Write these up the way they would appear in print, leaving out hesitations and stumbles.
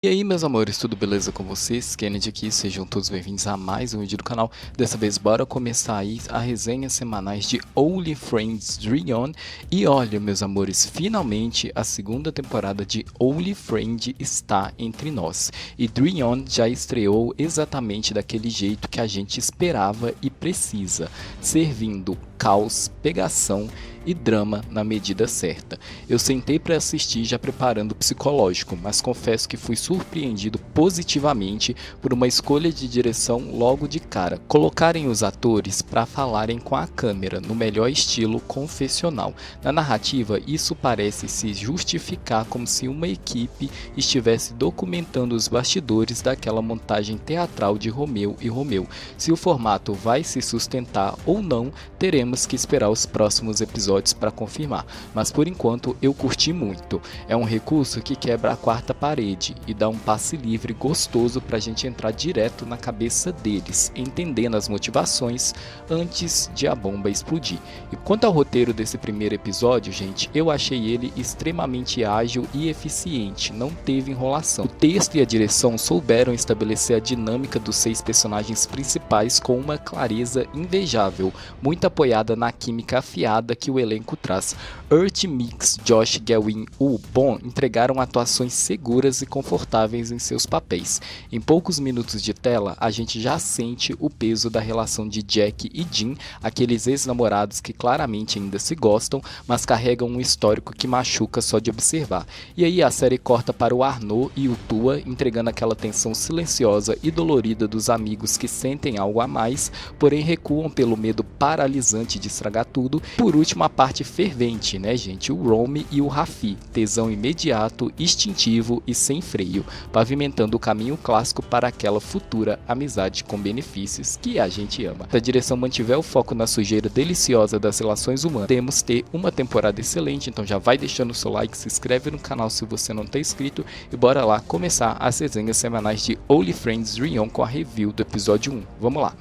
E aí, meus amores, tudo beleza com vocês? Kennedy aqui, sejam todos bem-vindos a mais um vídeo do canal. Dessa vez, bora começar aí a resenhas semanais de Only Friends Dream. E olha, meus amores, finalmente a segunda temporada de Only Friend está entre nós. E Dream já estreou exatamente daquele jeito que a gente esperava e precisa, servindo caos, pegação e drama na medida certa. Eu sentei para assistir já preparando o psicológico, mas confesso que fui surpreendido positivamente por uma escolha de direção logo de cara. Colocarem os atores para falarem com a câmera no melhor estilo confessional. Na narrativa, isso parece se justificar como se uma equipe estivesse documentando os bastidores daquela montagem teatral de Romeu e Romeu. Se o formato vai se sustentar ou não, teremos que esperar os próximos episódios para confirmar, mas por enquanto eu curti muito. É um recurso que quebra a quarta parede e dá um passe livre gostoso para a gente entrar direto na cabeça deles, entendendo as motivações antes de a bomba explodir. E quanto ao roteiro desse primeiro episódio, gente, eu achei ele extremamente ágil e eficiente, não teve enrolação. O texto e a direção souberam estabelecer a dinâmica dos 6 personagens principais com uma clareza invejável, muito apoiada na química afiada que o elenco traz. Earth Mix, Josh, Gavin e Bon entregaram atuações seguras e confortáveis em seus papéis. Em poucos minutos de tela, a gente já sente o peso da relação de Jack e Jim, aqueles ex-namorados que claramente ainda se gostam, mas carregam um histórico que machuca só de observar. E aí a série corta para o Arnaud e o Tua, entregando aquela tensão silenciosa e dolorida dos amigos que sentem algo a mais, porém recuam pelo medo paralisante de estragar tudo. Por último, a parte fervente, né, gente? O Romy e o Rafi, tesão imediato, instintivo e sem freio, pavimentando o caminho clássico para aquela futura amizade com benefícios que a gente ama. Se a direção mantiver o foco na sujeira deliciosa das relações humanas, temos ter uma temporada excelente, então já vai deixando o seu like, se inscreve no canal se você não está inscrito e bora lá começar as resenhas semanais de Only Friends Dream com a review do episódio 1. Vamos lá!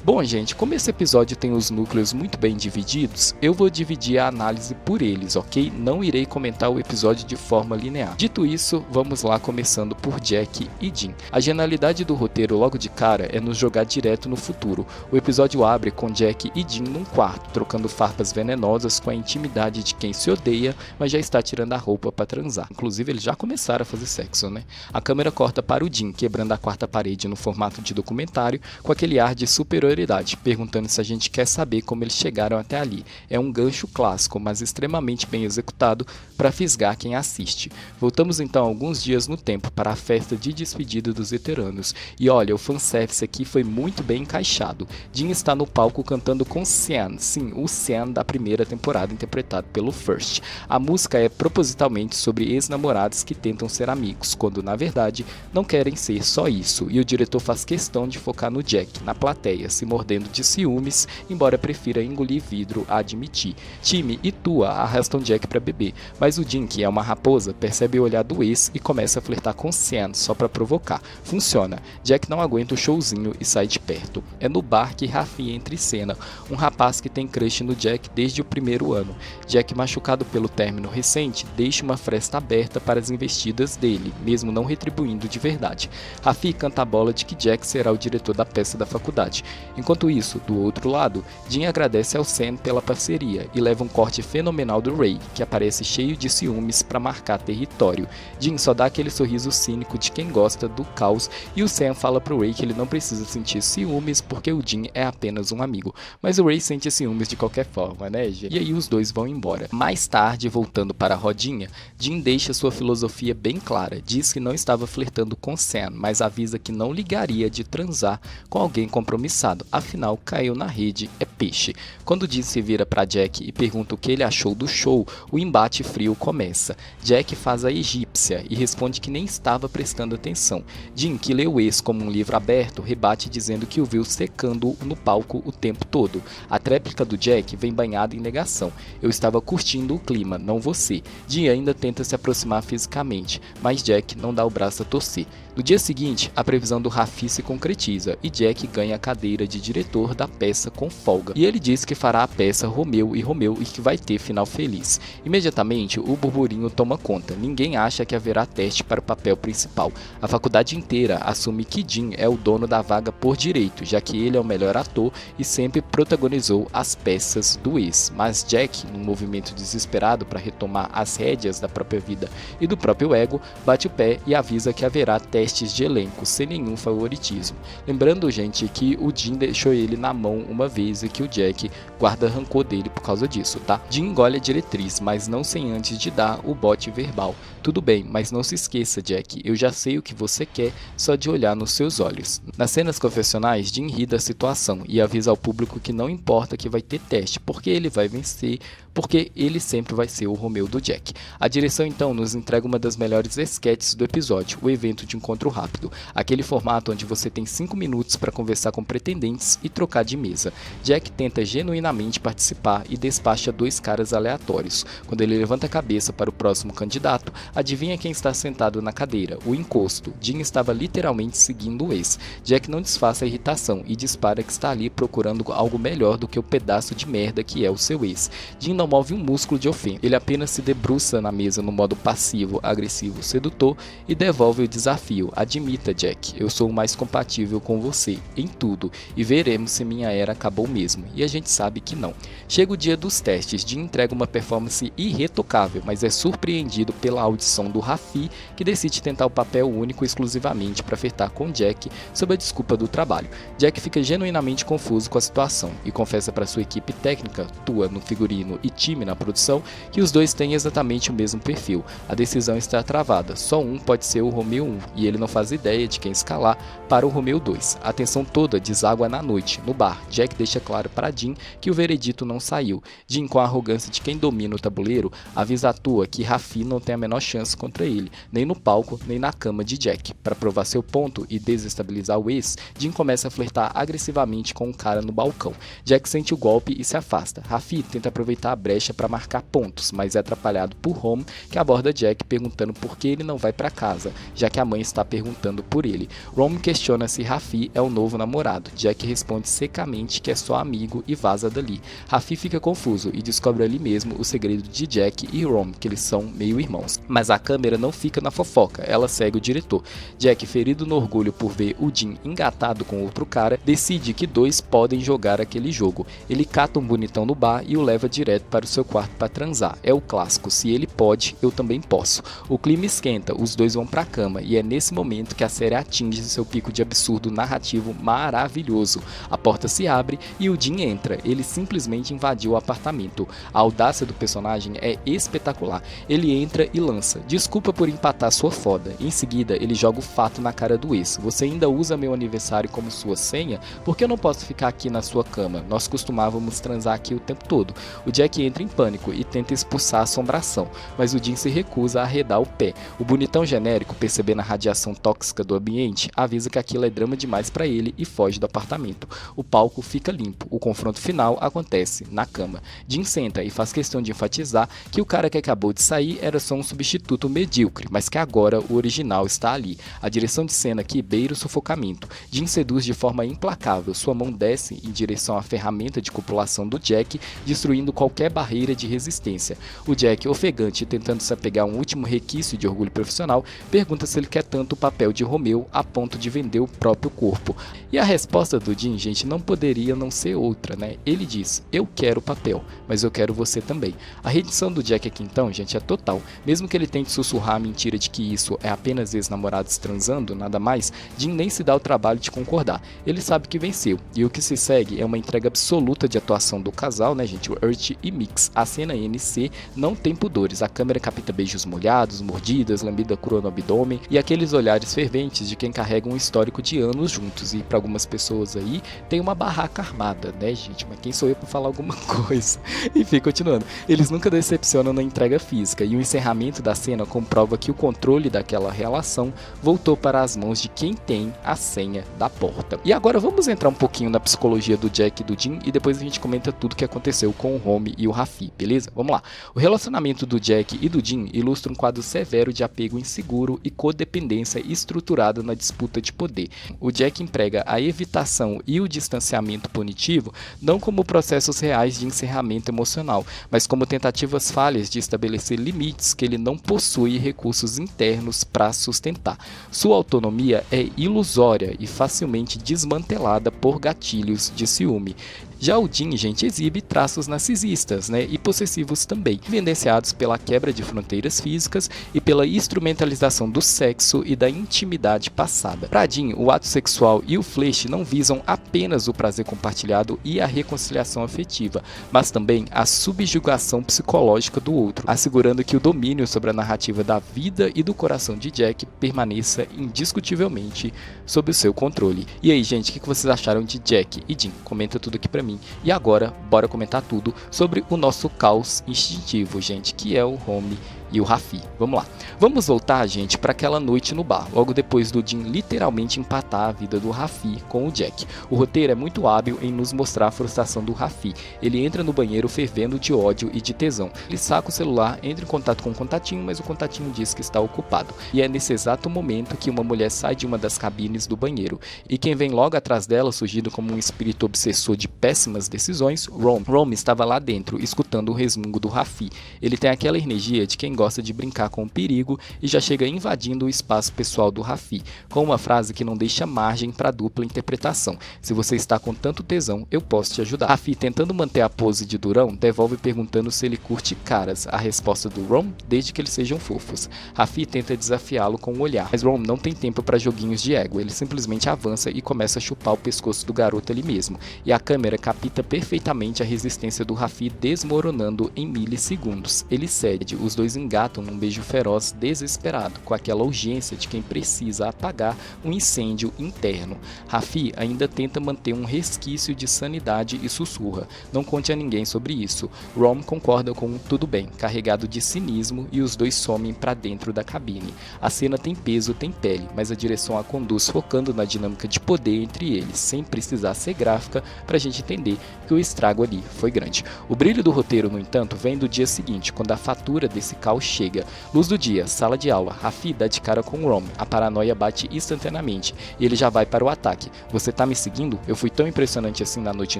Bom, gente, como esse episódio tem os núcleos muito bem divididos, eu vou dividir a análise por eles, ok? Não irei comentar o episódio de forma linear. Dito isso, vamos lá começando por Jack e Jim. A genialidade do roteiro logo de cara é nos jogar direto no futuro. O episódio abre com Jack e Jim num quarto, trocando farpas venenosas com a intimidade de quem se odeia, mas já está tirando a roupa para transar. Inclusive, eles já começaram a fazer sexo, né? A câmera corta para o Jim, quebrando a quarta parede no formato de documentário, com aquele ar de superioridade, perguntando se a gente quer saber como eles chegaram até ali. É um gancho clássico, mas extremamente bem executado para fisgar quem assiste. Voltamos então alguns dias no tempo para a festa de despedida dos veteranos. E olha, o fanservice aqui foi muito bem encaixado. Jim está no palco cantando com Sean, sim, o Sean da primeira temporada, interpretado pelo First. A música é propositalmente sobre ex-namorados que tentam ser amigos, quando na verdade não querem ser só isso. E o diretor faz questão de focar no Jack, na plateia, se mordendo de ciúmes, embora prefira engolir vidro a admitir. Timmy e Tua arrastam Jack para beber, mas o Jim, que é uma raposa, percebe o olhar do ex e começa a flertar com Sean só para provocar. Funciona. Jack não aguenta o showzinho e sai de perto. É no bar que Rafi entra em cena, um rapaz que tem crush no Jack desde o primeiro ano. Jack, machucado pelo término recente, deixa uma fresta aberta para as investidas dele, mesmo não retribuindo de verdade. Rafi canta a bola de que Jack será o diretor da peça da faculdade. Enquanto isso, do outro lado, Jim agradece ao Sam pela parceria e leva um corte fenomenal do Ray, que aparece cheio de ciúmes para marcar território. Jim só dá aquele sorriso cínico de quem gosta do caos e o Sam fala pro Ray que ele não precisa sentir ciúmes porque o Jim é apenas um amigo. Mas o Ray sente ciúmes de qualquer forma, né, gente? E aí os dois vão embora. Mais tarde, voltando para a rodinha, Jim deixa sua filosofia bem clara. Diz que não estava flertando com Sam, mas avisa que não ligaria de transar com alguém compromissado. Afinal, caiu na rede, é peixe. Quando Jim se vira para Jack e pergunta o que ele achou do show, o embate frio começa. Jack faz a egípcia e responde que nem estava prestando atenção. Jim, que lê o ex como um livro aberto, rebate dizendo que o viu secando no palco o tempo todo. A tréplica do Jack vem banhada em negação. Eu estava curtindo o clima, não você. Jim ainda tenta se aproximar fisicamente, mas Jack não dá o braço a torcer. No dia seguinte, a previsão do Rafi se concretiza e Jack ganha a cadeira de de diretor da peça com folga, e ele diz que fará a peça Romeu e que vai ter final feliz. Imediatamente, o burburinho toma conta, ninguém acha que haverá teste para o papel principal. A faculdade inteira assume que Dean é o dono da vaga por direito, já que ele é o melhor ator e sempre protagonizou as peças do ex. Mas Jack, num movimento desesperado para retomar as rédeas da própria vida e do próprio ego, bate o pé e avisa que haverá testes de elenco, sem nenhum favoritismo. Lembrando, gente, que o Dean deixou ele na mão uma vez e que o Jack guarda rancor dele por causa disso, tá? Dean engole a diretriz, mas não sem antes de dar o bote verbal. Tudo bem, mas não se esqueça, Jack, eu já sei o que você quer só de olhar nos seus olhos. Nas cenas confessionais, Dean ri da situação e avisa ao público que não importa que vai ter teste, porque ele vai vencer, porque ele sempre vai ser o Romeu do Jack. A direção então nos entrega uma das melhores esquetes do episódio, o evento de encontro rápido, aquele formato onde você tem 5 minutos para conversar com pretendentes e trocar de mesa. Jack tenta genuinamente participar e despacha 2 caras aleatórios. Quando ele levanta a cabeça para o próximo candidato, adivinha quem está sentado na cadeira? O encosto. Dean estava literalmente seguindo o ex. Jack não disfarça a irritação e dispara que está ali procurando algo melhor do que o pedaço de merda que é o seu ex. Dean não move um músculo de ofensa. Ele apenas se debruça na mesa no modo passivo, agressivo, sedutor e devolve o desafio. Admita, Jack, eu sou o mais compatível com você, em tudo, e veremos se minha era acabou mesmo. E a gente sabe que não. Chega o dia dos testes, Dean entrega uma performance irretocável, mas é surpreendido pela audição do Raffi, que decide tentar o papel único exclusivamente para flertar com Jack sob a desculpa do trabalho. Jack fica genuinamente confuso com a situação e confessa para sua equipe técnica, Tua no figurino e time na produção, que os dois têm exatamente o mesmo perfil. A decisão está travada, só um pode ser o Romeu 1 e ele não faz ideia de quem escalar para o Romeu 2. A atenção toda deságua na noite, no bar. Jack deixa claro para Dean que o veredito não saiu. Dean, com a arrogância de quem domina o tabuleiro, avisa a Tua que Raffi não tem a menor chance contra ele, nem no palco, nem na cama de Jack. Para provar seu ponto e desestabilizar o ex, Dean começa a flertar agressivamente com um cara no balcão. Jack sente o golpe e se afasta. Raffi tenta aproveitar a brecha para marcar pontos, mas é atrapalhado por Rom, que aborda Jack perguntando por que ele não vai para casa, já que a mãe está perguntando por ele. Rom questiona se Raffi é o novo namorado. Jack responde secamente que é só amigo e vaza dali. Raffi fica confuso e descobre ali mesmo o segredo de Jack e Rom, que eles são meio irmãos. Mas a câmera não fica na fofoca, ela segue o diretor. Jack, ferido no orgulho por ver o Dean engatado com outro cara, decide que 2 podem jogar aquele jogo. Ele cata um bonitão no bar e o leva direto para o seu quarto para transar. É o clássico, se ele pode, eu também posso. O clima esquenta, os dois vão pra cama e é nesse momento que a série atinge seu pico de absurdo narrativo maravilhoso. A porta se abre e o Dean entra, ele simplesmente invadiu o apartamento. A audácia do personagem é espetacular. Ele entra e lança: desculpa por empatar sua foda. Em seguida, ele joga o fato na cara do ex: você ainda usa meu aniversário como sua senha? Por que eu não posso ficar aqui na sua cama? Nós costumávamos transar aqui o tempo todo. O Jack entra em pânico e tenta expulsar a assombração, mas o Dean se recusa a arredar o pé. O bonitão genérico, percebendo a radiação tóxica do ambiente, avisa que aquilo é drama demais para ele e foge do apartamento. O palco fica limpo. O confronto final acontece na cama. Dean senta e faz questão de enfatizar que o cara que acabou de sair era só um substituto medíocre, mas que agora o original está ali. A direção de cena aqui beira o sufocamento. Dean seduz de forma implacável. Sua mão desce em direção à ferramenta de copulação do Jack, destruindo qualquer barreira de resistência. O Jack, ofegante, tentando se apegar a um último requisito de orgulho profissional, pergunta se ele quer tanto o papel de Romeu a ponto de vender o próprio corpo. E a resposta do Dean, gente, não poderia não ser outra, né? Ele diz: eu quero o papel, mas eu quero você também. A redenção do Jack aqui então, gente, é total. Mesmo que ele tente sussurrar a mentira de que isso é apenas ex-namorados transando, nada mais, Dean nem se dá o trabalho de concordar. Ele sabe que venceu, e o que se segue é uma entrega absoluta de atuação do casal, né, gente? O Urt e Mix. A cena NC não tem pudores. A câmera capta beijos molhados, mordidas, lambida crua no abdômen e aqueles olhares ferventes de quem carrega um histórico de anos juntos. E para algumas pessoas aí tem uma barraca armada, né, gente? Mas quem sou eu para falar alguma coisa? Enfim, continuando. Eles nunca decepcionam na entrega física e o encerramento da cena comprova que o controle daquela relação voltou para as mãos de quem tem a senha da porta. E agora vamos entrar um pouquinho na psicologia do Jack e do Dean e depois a gente comenta tudo que aconteceu com o Rom e o Raffi, beleza? Vamos lá. O relacionamento do Jack e do Dean ilustra um quadro severo de apego inseguro e codependência estruturada na disputa de poder. O Jack emprega a evitação separação e o distanciamento punitivo não como processos reais de encerramento emocional, mas como tentativas falhas de estabelecer limites que ele não possui recursos internos para sustentar. Sua autonomia é ilusória e facilmente desmantelada por gatilhos de ciúme. Já o Dean, gente, exibe traços narcisistas, e possessivos também, evidenciados pela quebra de fronteiras físicas e pela instrumentalização do sexo e da intimidade passada. Para Dean, o ato sexual e o flerte não visam apenas o prazer compartilhado e a reconciliação afetiva, mas também a subjugação psicológica do outro, assegurando que o domínio sobre a narrativa da vida e do coração de Jack permaneça indiscutivelmente sob o seu controle. E aí, gente, o que vocês acharam de Jack e Dean? Comenta tudo aqui pra mim. E agora, bora comentar tudo sobre o nosso caos instintivo, gente, que é o Home e o Raffi. Vamos lá. Vamos voltar, gente, para aquela noite no bar, logo depois do Dean literalmente empatar a vida do Raffi com o Jack. O roteiro é muito hábil em nos mostrar a frustração do Raffi. Ele entra no banheiro fervendo de ódio e de tesão. Ele saca o celular, entra em contato com o contatinho, mas o contatinho diz que está ocupado. E é nesse exato momento que uma mulher sai de uma das cabines do banheiro. E quem vem logo atrás dela, surgindo como um espírito obsessor de péssimas decisões, Rom. Rom estava lá dentro, escutando o resmungo do Raffi. Ele tem aquela energia de quem gosta de brincar com o perigo e já chega invadindo o espaço pessoal do Raffi, com uma frase que não deixa margem para dupla interpretação. Se você está com tanto tesão, eu posso te ajudar. Raffi, tentando manter a pose de durão, devolve perguntando se ele curte caras. A resposta do Rom, desde que eles sejam fofos. Raffi tenta desafiá-lo com um olhar, mas Rom não tem tempo para joguinhos de ego. Ele simplesmente avança e começa a chupar o pescoço do garoto ali mesmo. E a câmera capta perfeitamente a resistência do Raffi desmoronando em milissegundos. Ele cede, os dois engatam num beijo feroz desesperado, com aquela urgência de quem precisa apagar um incêndio interno. Raffi ainda tenta manter um resquício de sanidade e sussurra: não conte a ninguém sobre isso. Rom concorda com um tudo bem, carregado de cinismo, e os dois somem para dentro da cabine. A cena tem peso, tem pele, mas a direção a conduz focando na dinâmica de poder entre eles, sem precisar ser gráfica pra gente entender que o estrago ali foi grande. O brilho do roteiro, no entanto, vem do dia seguinte, quando a fatura desse caos chega. Luz do dia, sala de aula, Raffi dá de cara com Rom, a paranoia bate instantaneamente e ele já vai para o ataque. Você tá me seguindo? Eu fui tão impressionante assim na noite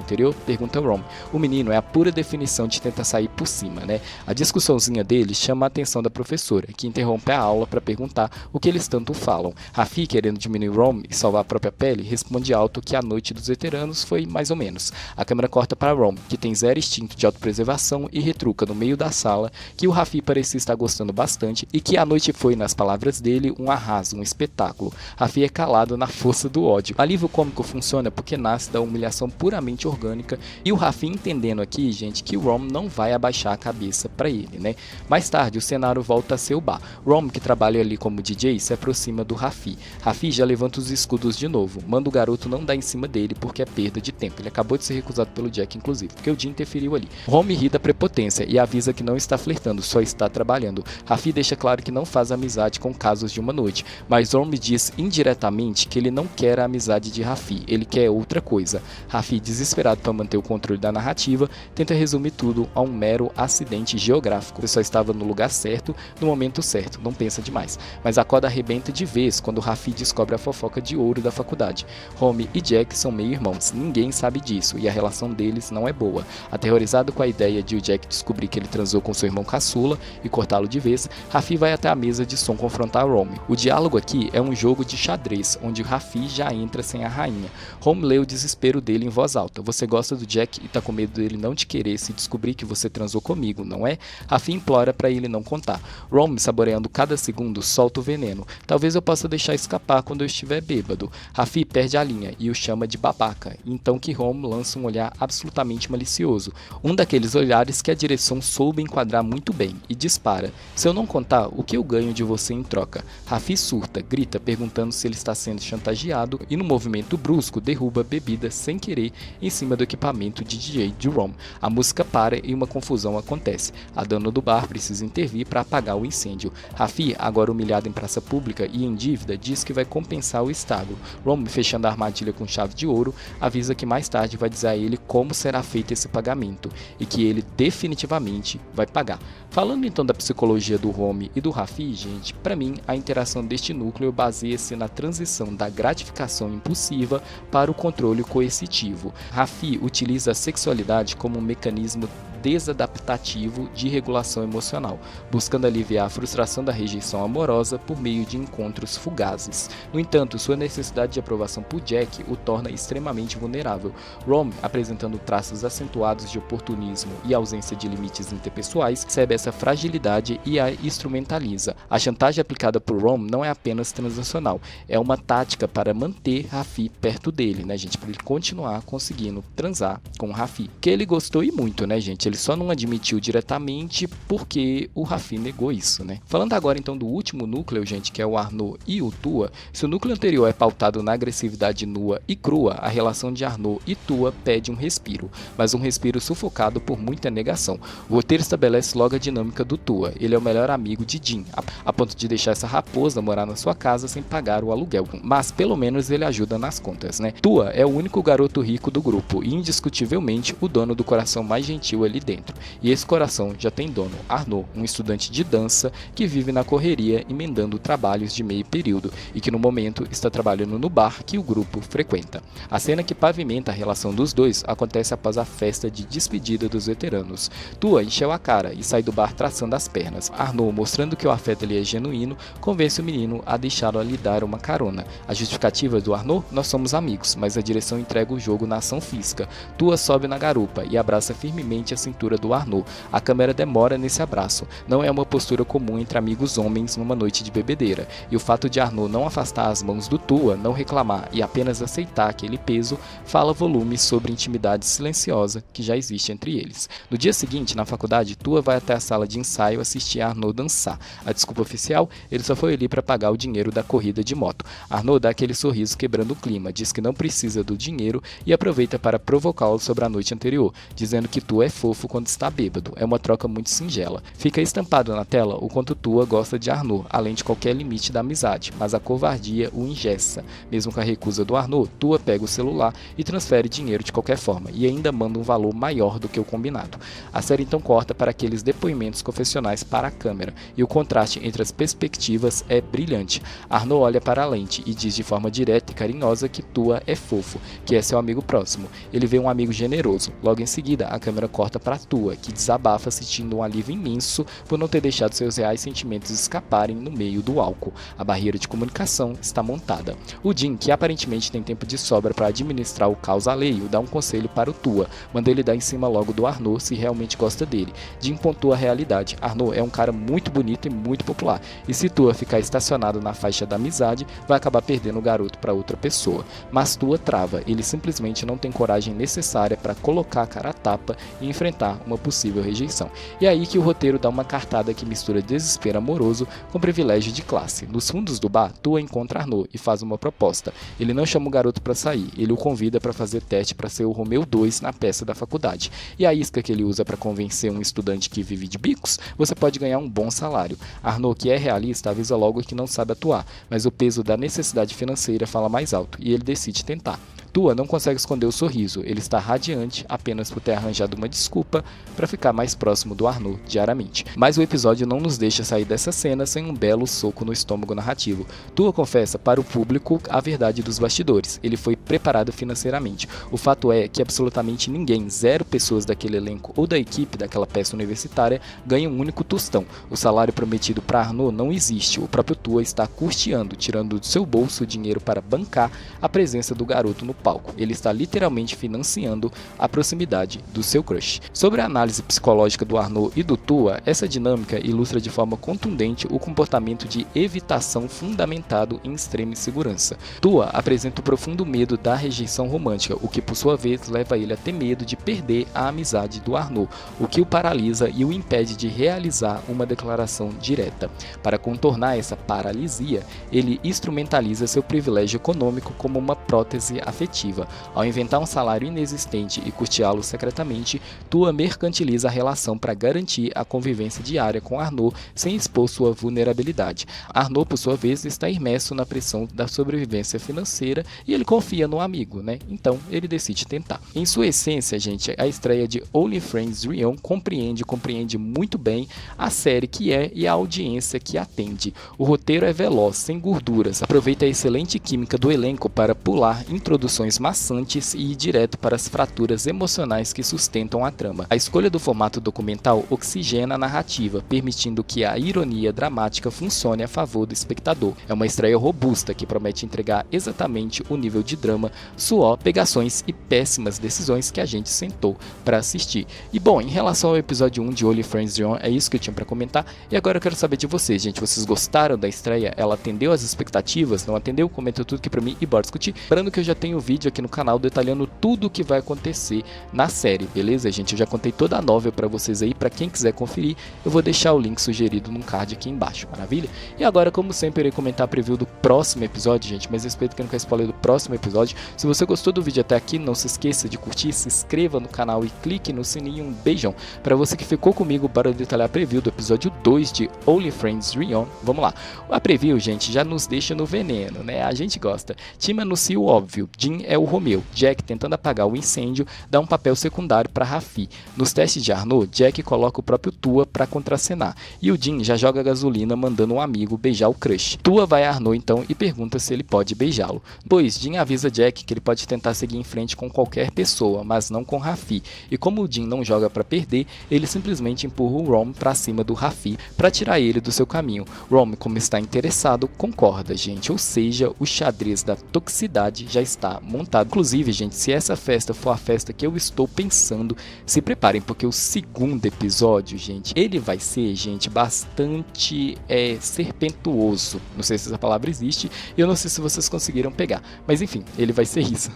anterior? Pergunta Rom. O menino é a pura definição de tentar sair por cima, A discussãozinha deles chama a atenção da professora, que interrompe a aula para perguntar o que eles tanto falam. Raffi, querendo diminuir Rom e salvar a própria pele, responde alto que a noite dos veteranos foi mais ou menos. A câmera corta para Rom, que tem zero instinto de autopreservação e retruca no meio da sala que o Raffi parecia estar gostando bastante e que a noite foi, nas palavras dele, um arraso, um espetáculo. Raffi é calado na força do ódio. O alívio cômico funciona porque nasce da humilhação puramente orgânica e o Raffi entendendo aqui, gente, que o Rom não vai abaixar a cabeça para ele, Mais tarde, o cenário volta a ser o bar. Rom, que trabalha ali como DJ, se aproxima do Raffi. Raffi já levanta os escudos de novo, manda o garoto não dar em cima dele porque é perda de tempo. Ele acabou de ser recusado pelo Jack, inclusive, porque o Dean interferiu ali. Rom ri da prepotência e avisa que não está flertando, só está trabalhando. Raffi deixa claro que não faz amizade com casos de uma noite, mas Rom diz indiretamente que ele não quer a amizade de Raffi, ele quer outra coisa. Raffi, desesperado para manter o controle da narrativa, tenta resumir tudo a um mero acidente geográfico. Você só estava no lugar certo, no momento certo, não pensa demais. Mas a corda arrebenta de vez quando Raffi descobre a fofoca de ouro da faculdade. Home e Jack são meio irmãos, ninguém sabe disso e a relação deles não é boa. Aterrorizado com a ideia de o Jack descobrir que ele transou com seu irmão caçula e cortá-lo de vez, Raffi vai até a mesa de som confrontar Rom. O diálogo aqui é um jogo de xadrez, onde Raffi já entra sem a rainha. Rom lê o desespero dele em voz alta. Você gosta do Jack e tá com medo dele não te querer se descobrir que você transou comigo, não é? Raffi implora para ele não contar. Rom, saboreando cada segundo, solta o veneno. Talvez eu possa deixar escapar quando eu estiver bêbado. Raffi perde a linha e o chama de babaca, então que Rom lança um olhar absolutamente malicioso. Um daqueles olhares que a direção soube enquadrar muito bem e dispara. Se eu não contar, o que eu ganho de você em troca? Raffi surta, grita perguntando se ele está sendo chantageado e no movimento brusco derruba a bebida sem querer em cima do equipamento de DJ de Rom. A música para e uma confusão acontece. A dona do bar precisa intervir para apagar o incêndio. Raffi, agora humilhado em praça pública e em dívida, diz que vai compensar o estrago. Rom, fechando a armadilha com chave de ouro, avisa que mais tarde vai dizer a ele como será feito esse pagamento e que ele definitivamente vai pagar. Falando então da psicologia do Romy e do Raffi, gente, para mim a interação deste núcleo baseia-se na transição da gratificação impulsiva para o controle coercitivo. Raffi utiliza a sexualidade como um mecanismo desadaptativo de regulação emocional, buscando aliviar a frustração da rejeição amorosa por meio de encontros fugazes. No entanto, sua necessidade de aprovação por Jack o torna extremamente vulnerável. Rom, apresentando traços acentuados de oportunismo e ausência de limites interpessoais, percebe essa fragilidade e a instrumentaliza. A chantagem aplicada por Rom não é apenas transacional, é uma tática para manter Raffi perto dele, né, gente, para ele continuar conseguindo transar com Raffi, que ele gostou e muito, né, gente. Ele só não admitiu diretamente porque o Raffi negou isso, né? Falando agora então do último núcleo, gente, que é o Arnaud e o Tua. Se o núcleo anterior é pautado na agressividade nua e crua, a relação de Arnaud e Tua pede um respiro, mas um respiro sufocado por muita negação. O roteiro estabelece logo a dinâmica do Tua. Ele é o melhor amigo de Jin, a ponto de deixar essa raposa morar na sua casa sem pagar o aluguel, mas pelo menos ele ajuda nas contas, né? Tua é o único garoto rico do grupo e indiscutivelmente o dono do coração mais gentil ali dentro. E esse coração já tem dono, Arnaud, um estudante de dança que vive na correria emendando trabalhos de meio período e que no momento está trabalhando no bar que o grupo frequenta. A cena que pavimenta a relação dos dois acontece após a festa de despedida dos veteranos. Tua encheu a cara e sai do bar traçando as pernas. Arnaud, mostrando que o afeto ali é genuíno, convence o menino a deixá-lo lhe dar uma carona. A justificativa do Arnaud: nós somos amigos, mas a direção entrega o jogo na ação física. Tua sobe na garupa e abraça firmemente a cintura do Arnaud. A câmera demora nesse abraço. Não é uma postura comum entre amigos homens numa noite de bebedeira. E o fato de Arnaud não afastar as mãos do Tua, não reclamar e apenas aceitar aquele peso, fala volumes sobre a intimidade silenciosa que já existe entre eles. No dia seguinte, na faculdade, Tua vai até a sala de ensaio assistir a Arnaud dançar. A desculpa oficial: ele só foi ali para pagar o dinheiro da corrida de moto. Arnaud dá aquele sorriso quebrando o clima, diz que não precisa do dinheiro e aproveita para provocá-lo sobre a noite anterior, dizendo que Tua é fofo quando está bêbado. É uma troca muito singela. Fica estampado na tela o quanto Tua gosta de Arnaud, além de qualquer limite da amizade, mas a covardia o engessa. Mesmo com a recusa do Arnaud, Tua pega o celular e transfere dinheiro de qualquer forma, e ainda manda um valor maior do que o combinado. A série então corta para aqueles depoimentos confessionais para a câmera, e o contraste entre as perspectivas é brilhante. Arnaud olha para a lente e diz de forma direta e carinhosa que Tua é fofo, que é seu amigo próximo. Ele vê um amigo generoso. Logo em seguida, a câmera corta para Tua, que desabafa sentindo um alívio imenso por não ter deixado seus reais sentimentos escaparem no meio do álcool. A barreira de comunicação está montada. O Jin, que aparentemente tem tempo de sobra para administrar o caos alheio, dá um conselho para o Tua, manda ele dar em cima logo do Arnaud se realmente gosta dele. Jin pontua a realidade: Arnaud é um cara muito bonito e muito popular, e se Tua ficar estacionado na faixa da amizade, vai acabar perdendo o garoto para outra pessoa. Mas Tua trava, ele simplesmente não tem coragem necessária para colocar a cara a tapa e enfrentar uma possível rejeição. E é aí que o roteiro dá uma cartada que mistura desespero amoroso com privilégio de classe. Nos fundos do bar, Tua encontra Arnaud e faz uma proposta. Ele não chama o garoto para sair, ele o convida para fazer teste para ser o Romeu 2 na peça da faculdade. E a isca que ele usa para convencer um estudante que vive de bicos: você pode ganhar um bom salário. Arnaud, que é realista, avisa logo que não sabe atuar, mas o peso da necessidade financeira fala mais alto e ele decide tentar. Tua não consegue esconder o sorriso, ele está radiante apenas por ter arranjado uma desculpa para ficar mais próximo do Arnaud diariamente. Mas o episódio não nos deixa sair dessa cena sem um belo soco no estômago narrativo. Tua confessa para o público a verdade dos bastidores: ele foi preparado financeiramente. O fato é que absolutamente ninguém, 0 pessoas daquele elenco ou da equipe daquela peça universitária, ganha um único tostão. O salário prometido para Arnaud não existe, o próprio Tua está custeando, tirando do seu bolso o dinheiro para bancar a presença do garoto no palco. Ele está literalmente financiando a proximidade do seu crush. Sobre a análise psicológica do Arnaud e do Tua, essa dinâmica ilustra de forma contundente o comportamento de evitação fundamentado em extrema insegurança. Tua apresenta o profundo medo da rejeição romântica, o que por sua vez leva ele a ter medo de perder a amizade do Arnaud, o que o paralisa e o impede de realizar uma declaração direta. Para contornar essa paralisia, ele instrumentaliza seu privilégio econômico como uma prótese afetiva. efetiva. Ao inventar um salário inexistente e custeá-lo secretamente, Tua mercantiliza a relação para garantir a convivência diária com Arnaud sem expor sua vulnerabilidade. Arnaud, por sua vez, está imerso na pressão da sobrevivência financeira e ele confia no amigo, né? Então ele decide tentar. Em sua essência, gente, a estreia de Only Friends Rion compreende muito bem a série que é e a audiência que atende. O roteiro é veloz, sem gorduras, aproveita a excelente química do elenco para pular introduções maçantes e ir direto para as fraturas emocionais que sustentam a trama. A escolha do formato documental oxigena a narrativa, permitindo que a ironia dramática funcione a favor do espectador. É uma estreia robusta que promete entregar exatamente o nível de drama, suor, pegações e péssimas decisões que a gente sentou para assistir. E bom, em relação ao episódio 1 de Only Friends Rion, é isso que eu tinha para comentar. E agora eu quero saber de vocês, gente. Vocês gostaram da estreia? Ela atendeu as expectativas? Não atendeu? Comenta tudo aqui pra mim e bora discutir. Lembrando que eu já tenho um vídeo aqui no canal detalhando tudo o que vai acontecer na série, beleza, gente? Eu já contei toda a novel pra vocês aí, pra quem quiser conferir, eu vou deixar o link sugerido num card aqui embaixo, maravilha? E agora, como sempre, eu irei comentar a preview do próximo episódio, gente, mas respeito que não quer spoiler do próximo episódio. Se você gostou do vídeo até aqui, não se esqueça de curtir, se inscreva no canal e clique no sininho. Um beijão pra você que ficou comigo para detalhar a preview do episódio 2 de Only Friends Rion. Vamos lá. A preview, gente, já nos deixa no veneno, né? A gente gosta. Tim anuncia o óbvio. Jim é o Romeu. Jack, tentando apagar o incêndio, dá um papel secundário para Rafi. Nos testes de Arnaud, Jack coloca o próprio Tua para contracenar. E o Jim já joga gasolina mandando um amigo beijar o crush. Tua vai a Arnaud então e pergunta se ele pode beijá-lo. Pois Jim avisa Jack que ele pode tentar seguir em frente com qualquer pessoa, mas não com Rafi. E como o Jim não joga para perder, ele simplesmente empurra o Rom para cima do Rafi para tirar ele do seu caminho. Rom, como está interessado, concorda, gente. Ou seja, o xadrez da toxicidade já está montado. Inclusive, gente, se essa festa for a festa que eu estou pensando, se preparem, porque o segundo episódio, gente, ele vai ser, gente, bastante serpentuoso. Não sei se essa palavra existe, eu não sei se vocês conseguiram pegar, mas enfim, ele vai ser isso.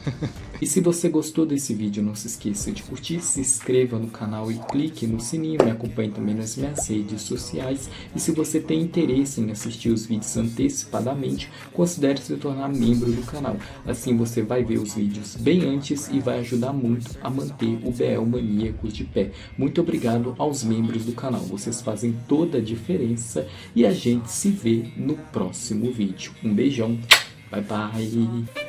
E se você gostou desse vídeo, não se esqueça de curtir, se inscreva no canal e clique no sininho, me acompanhe também nas minhas redes sociais. E se você tem interesse em assistir os vídeos antecipadamente, considere se tornar membro do canal. Assim você vai ver os vídeos bem antes e vai ajudar muito a manter o BL Maníacos de pé. Muito obrigado aos membros do canal, vocês fazem toda a diferença e a gente se vê no próximo vídeo. Um beijão, bye bye!